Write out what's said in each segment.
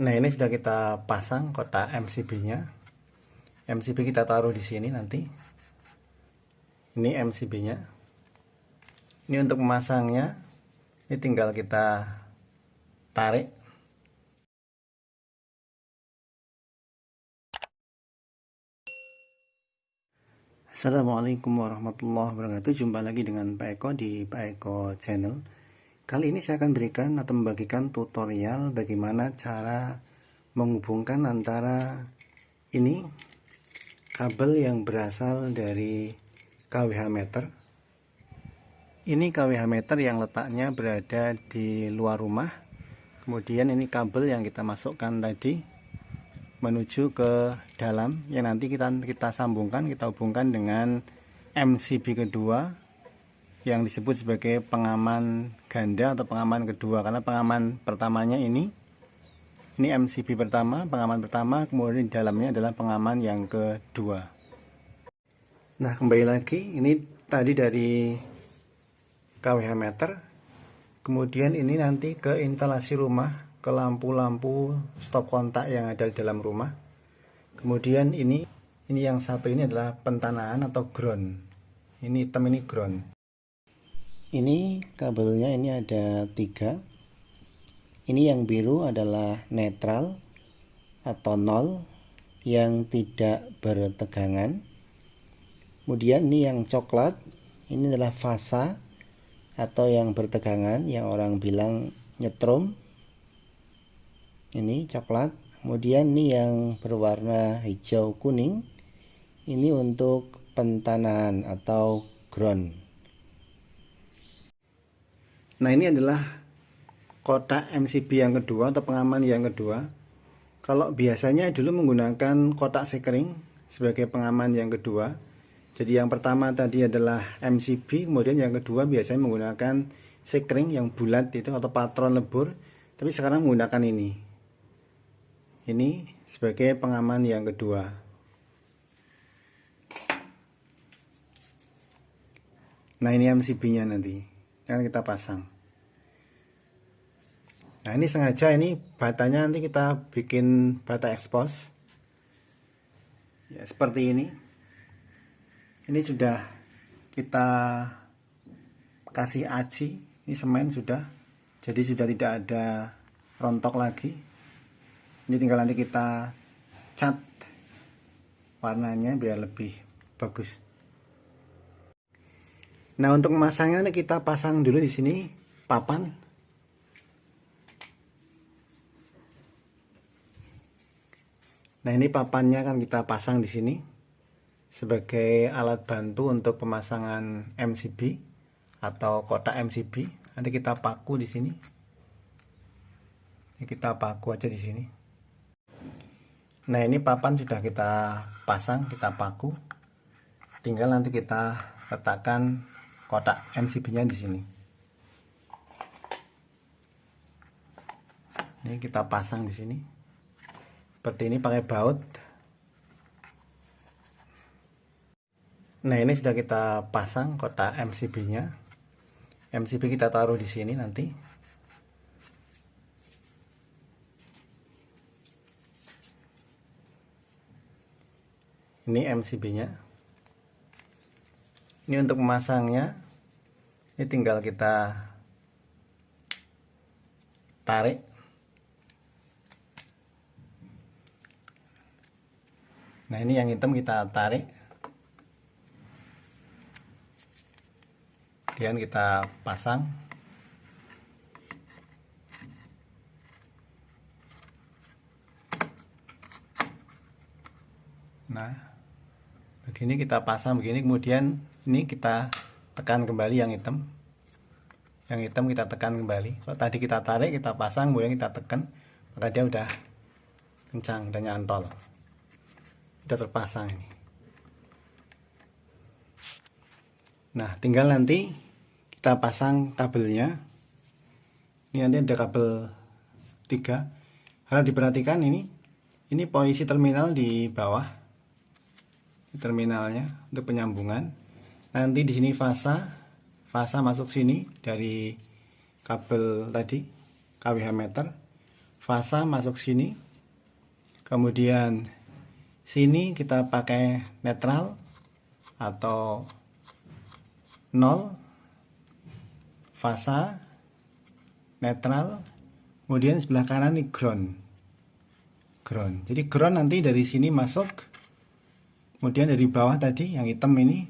Nah, ini sudah kita pasang kotak MCB-nya. MCB kita taruh di sini nanti. Ini MCB-nya. Ini untuk memasangnya. Ini tinggal kita tarik. Assalamualaikum warahmatullahi wabarakatuh. Jumpa lagi dengan Pak Eko di Pak Eko Channel. Kali ini saya akan berikan atau membagikan tutorial bagaimana cara menghubungkan antara ini kabel yang berasal dari kWh meter. Ini kWh meter yang letaknya berada di luar rumah. Kemudian ini kabel yang kita masukkan tadi menuju ke dalam, yang nanti kita sambungkan, kita hubungkan dengan MCB kedua yang disebut sebagai pengaman ganda atau pengaman kedua, karena pengaman pertamanya ini MCB pertama, pengaman pertama, kemudian di dalamnya adalah pengaman yang kedua. Nah, kembali lagi, ini tadi dari kWh meter, kemudian ini nanti ke instalasi rumah, ke lampu-lampu stop kontak yang ada di dalam rumah. Kemudian ini yang satu ini adalah pentanahan atau ground. Ini hitam, ini ground. Ini kabelnya, ini ada 3. Ini yang biru adalah netral atau 0 yang tidak bertegangan. Kemudian ini yang coklat, ini adalah fasa atau yang bertegangan, yang orang bilang nyetrum. Ini coklat. Kemudian ini yang berwarna hijau kuning, ini untuk pentanahan atau ground. Nah, ini adalah kotak MCB yang kedua atau pengaman yang kedua. Kalau biasanya dulu menggunakan kotak sekring sebagai pengaman yang kedua. Jadi yang pertama tadi adalah MCB, kemudian yang kedua biasanya menggunakan sekring yang bulat itu atau patron lebur. Tapi sekarang menggunakan ini sebagai pengaman yang kedua. Nah, ini MCB-nya nanti yang kita pasang. Nah, ini sengaja ini batanya nanti kita bikin bata expose. Ya, seperti ini. Ini sudah kita kasih aci, ini semen sudah. Jadi sudah tidak ada rontok lagi. Ini tinggal nanti kita cat warnanya biar lebih bagus. Nah, untuk memasangnya nanti kita pasang dulu di sini papan. Nah, ini papannya kan kita pasang di sini sebagai alat bantu untuk pemasangan MCB atau kotak MCB. Nanti kita paku di sini. Ini kita paku aja di sini. Nah, ini papan sudah kita pasang, kita paku. Tinggal nanti kita letakkan kotak MCB-nya di sini. Ini kita pasang di sini. Seperti ini pakai baut. Nah, ini sudah kita pasang kotak MCB-nya. MCB kita taruh di sini nanti. Ini MCB-nya. Ini untuk memasangnya. Ini tinggal kita tarik. Nah, ini yang hitam kita tarik. Kemudian kita pasang. Nah, begini kita pasang begini, kemudian ini kita tekan kembali yang hitam. Yang hitam kita tekan kembali. Kalau tadi kita tarik, kita pasang, kemudian kita tekan, maka dia udah kencang, udah nyantol. Udah terpasang ini. Nah, tinggal nanti kita pasang kabelnya. Ini nanti ada kabel 3. Harap diperhatikan ini posisi terminal di bawah. Ini terminalnya untuk penyambungan. Nanti di sini fasa masuk sini dari kabel tadi kWh meter. fasa masuk sini, kemudian sini kita pakai netral atau 0, fasa, netral, kemudian sebelah kanan ini ground. Jadi ground nanti dari sini masuk, kemudian dari bawah tadi yang hitam ini,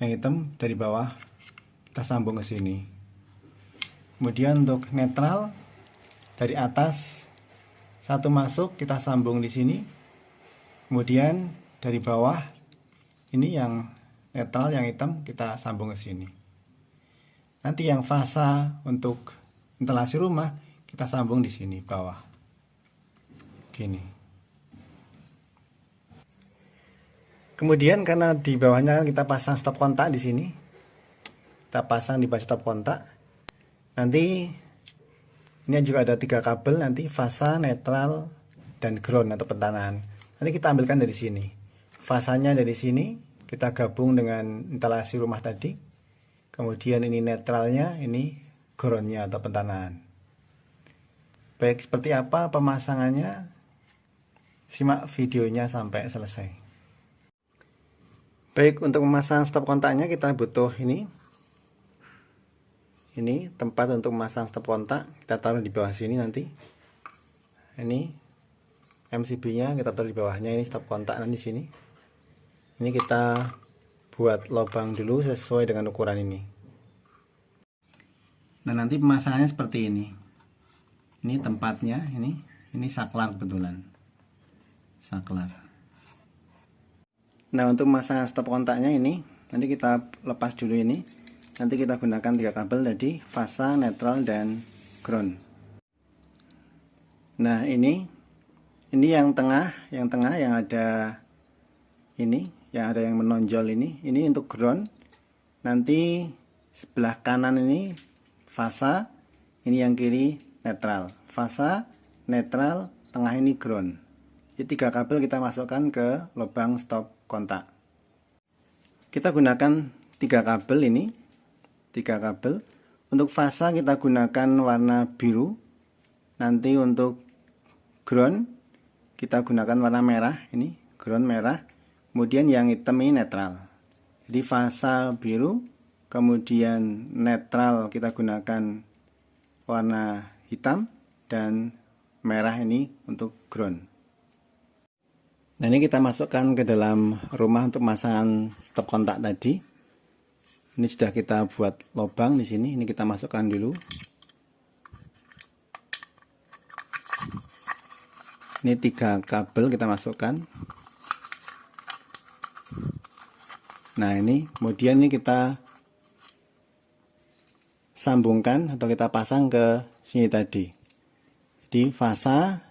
yang hitam dari bawah kita sambung ke sini. Kemudian untuk netral dari atas satu masuk kita sambung di sini, kemudian dari bawah ini yang netral yang hitam kita sambung ke sini. Nanti yang fasa untuk instalasi rumah kita sambung di sini bawah. Gini. Kemudian karena di bawahnya kita pasang stop kontak di sini. Kita pasang di bawah stop kontak. Nanti ini juga ada 3 kabel nanti fasa, netral, dan ground atau pentanahan. Nanti kita ambilkan dari sini. Fasanya dari sini kita gabung dengan instalasi rumah tadi. Kemudian ini netralnya, ini groundnya atau pentanahan. Baik, seperti apa pemasangannya? Simak videonya sampai selesai. Baik, untuk memasang stop kontaknya kita butuh ini. Ini tempat untuk memasang stop kontak, kita taruh di bawah sini nanti. Ini MCB-nya kita taruh di bawahnya, ini stop kontak nanti di sini. Ini kita buat lubang dulu sesuai dengan ukuran ini. Nah, nanti pemasangannya seperti ini. Ini tempatnya, ini saklar kebetulan. Saklar. Nah, untuk memasang stop kontaknya ini nanti kita lepas dulu ini. Nanti kita gunakan 3 kabel tadi, fasa, netral, dan ground. Nah, ini yang tengah yang ada ini, yang ada yang menonjol ini untuk ground. Nanti sebelah kanan ini fasa, ini yang kiri netral. Fasa, netral, tengah ini ground. Jadi 3 kabel kita masukkan ke lubang stop kontak. Kita gunakan 3 kabel ini. 3 kabel. Untuk fasa kita gunakan warna biru. Nanti untuk ground kita gunakan warna merah. Ini ground merah. Kemudian yang hitam ini netral. Jadi fasa biru. Kemudian netral kita gunakan warna hitam. Dan merah ini untuk ground. Nah, ini kita masukkan ke dalam rumah untuk pemasangan stop kontak tadi. Ini sudah kita buat lubang di sini. Ini kita masukkan dulu. Ini 3 kabel kita masukkan. Nah, ini kemudian ini kita sambungkan atau kita pasang ke sini tadi. Jadi fasa,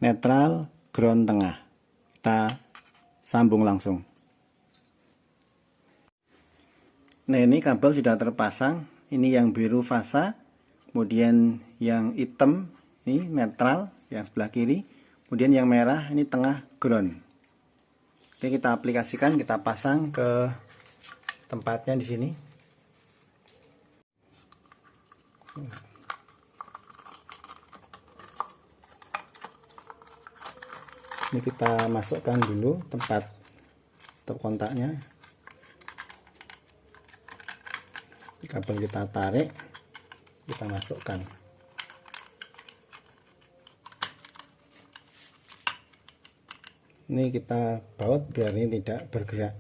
netral, ground tengah. Kita sambung langsung. Nah, ini kabel sudah terpasang. Ini yang biru fasa, kemudian yang hitam ini netral yang sebelah kiri, kemudian yang merah ini tengah ground. Oke, kita aplikasikan, kita pasang ke tempatnya di sini. Ini kita masukkan dulu tempat stop kontaknya. Kabel kita tarik, kita masukkan. Ini kita baut biar ini tidak bergerak.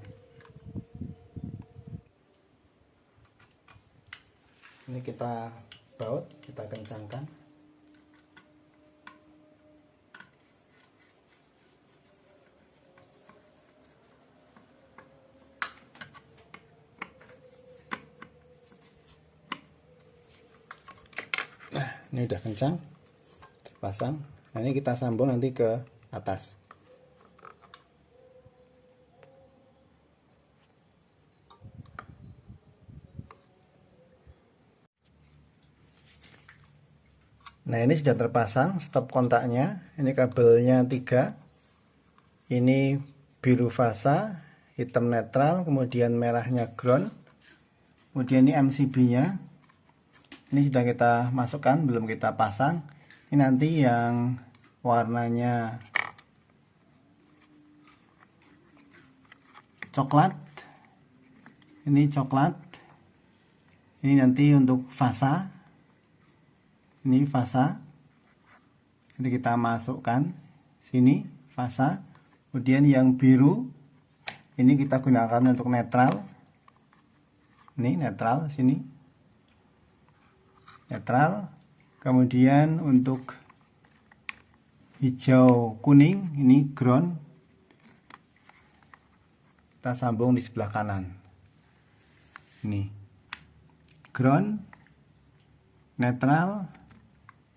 Ini kita baut, kita kencangkan. Nah, ini udah kencang, terpasang. Nah, ini kita sambung nanti ke atas. Nah, ini sudah terpasang stop kontaknya. Ini kabelnya 3. Ini biru fasa, hitam netral, kemudian merahnya ground. Kemudian ini MCB-nya. Ini sudah kita masukkan, belum kita pasang. Ini nanti yang warnanya coklat, ini coklat, ini nanti untuk fasa, ini fasa. Jadi kita masukkan sini fasa. Kemudian yang biru ini kita gunakan untuk netral. Ini netral sini, netral. Kemudian untuk hijau kuning ini ground, kita sambung di sebelah kanan. Ini ground, netral,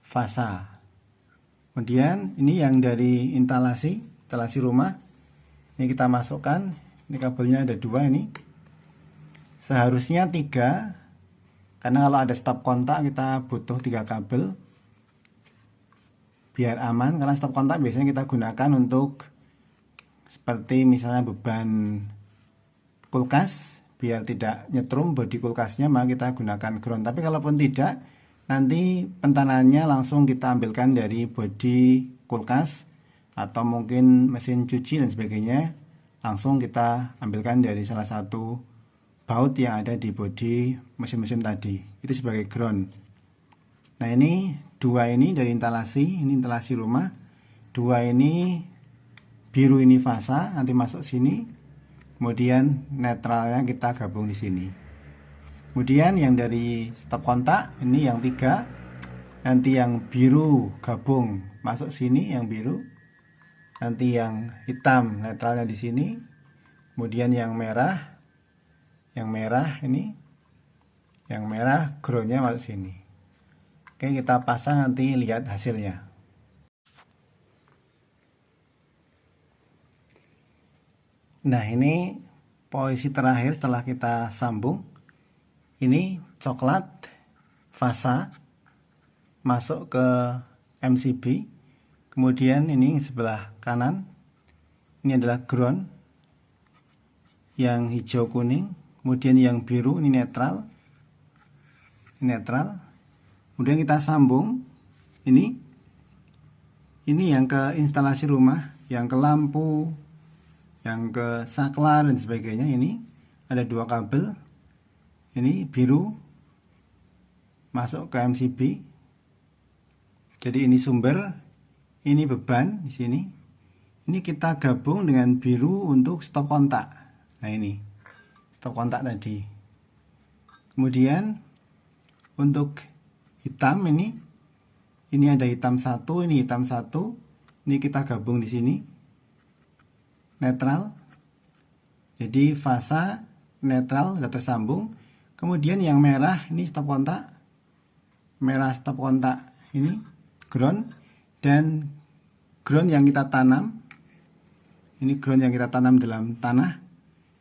fasa. Kemudian ini yang dari instalasi rumah, ini kita masukkan. Ini kabelnya ada 2 ini, seharusnya 3, karena kalau ada stop kontak kita butuh 3 kabel biar aman. Karena stop kontak biasanya kita gunakan untuk seperti misalnya beban kulkas, biar tidak nyetrum bodi kulkasnya, maka kita gunakan ground. Tapi kalaupun tidak, nanti pentanannya langsung kita ambilkan dari bodi kulkas atau mungkin mesin cuci dan sebagainya, langsung kita ambilkan dari salah satu baut yang ada di bodi mesin-mesin tadi, itu sebagai ground. Nah ini 2 ini dari instalasi, ini instalasi rumah. 2 ini biru, ini fasa, nanti masuk sini. Kemudian netralnya kita gabung di sini. Kemudian yang dari stop kontak ini yang 3, nanti yang biru gabung masuk sini, yang biru. Nanti yang hitam netralnya di sini. Kemudian yang merah ini, yang merah groundnya masuk sini. Oke, kita pasang, nanti lihat hasilnya. Nah ini posisi terakhir setelah kita sambung. Ini coklat fasa masuk ke MCB. Kemudian ini sebelah kanan, ini adalah ground, yang hijau kuning. Kemudian yang biru ini netral, Kemudian kita sambung ini yang ke instalasi rumah, yang ke lampu, yang ke saklar dan sebagainya. Ini ada 2 kabel, ini biru masuk ke MCB. Jadi ini sumber, ini beban di sini. Ini kita gabung dengan biru untuk stop kontak. Nah ini stop kontak tadi. Kemudian untuk hitam ini ada hitam 1, ini hitam 1. Ini kita gabung di sini. Netral. Jadi fasa netral sudah tersambung. Kemudian yang merah ini stop kontak. Merah stop kontak ini ground, dan ground yang kita tanam, ini ground yang kita tanam dalam tanah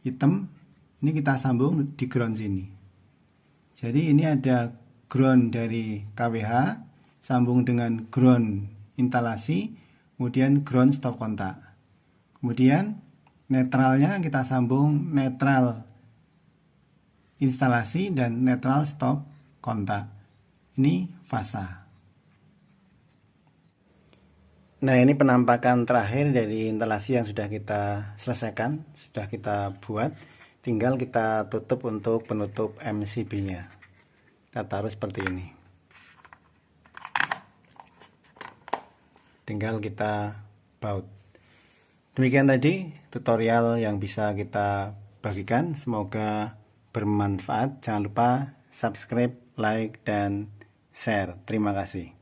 hitam, ini kita sambung di ground sini. Jadi ini ada ground dari KWH sambung dengan ground instalasi, kemudian ground stop kontak. Kemudian netralnya kita sambung netral instalasi dan netral stop kontak. Ini fasa. Nah ini penampakan terakhir dari instalasi yang sudah kita selesaikan, sudah kita buat. Tinggal kita tutup untuk penutup MCB nya. Kita taruh seperti ini. Tinggal kita baut. Demikian tadi tutorial yang bisa kita bagikan. Semoga bermanfaat. Jangan lupa subscribe, like, dan share. Terima kasih.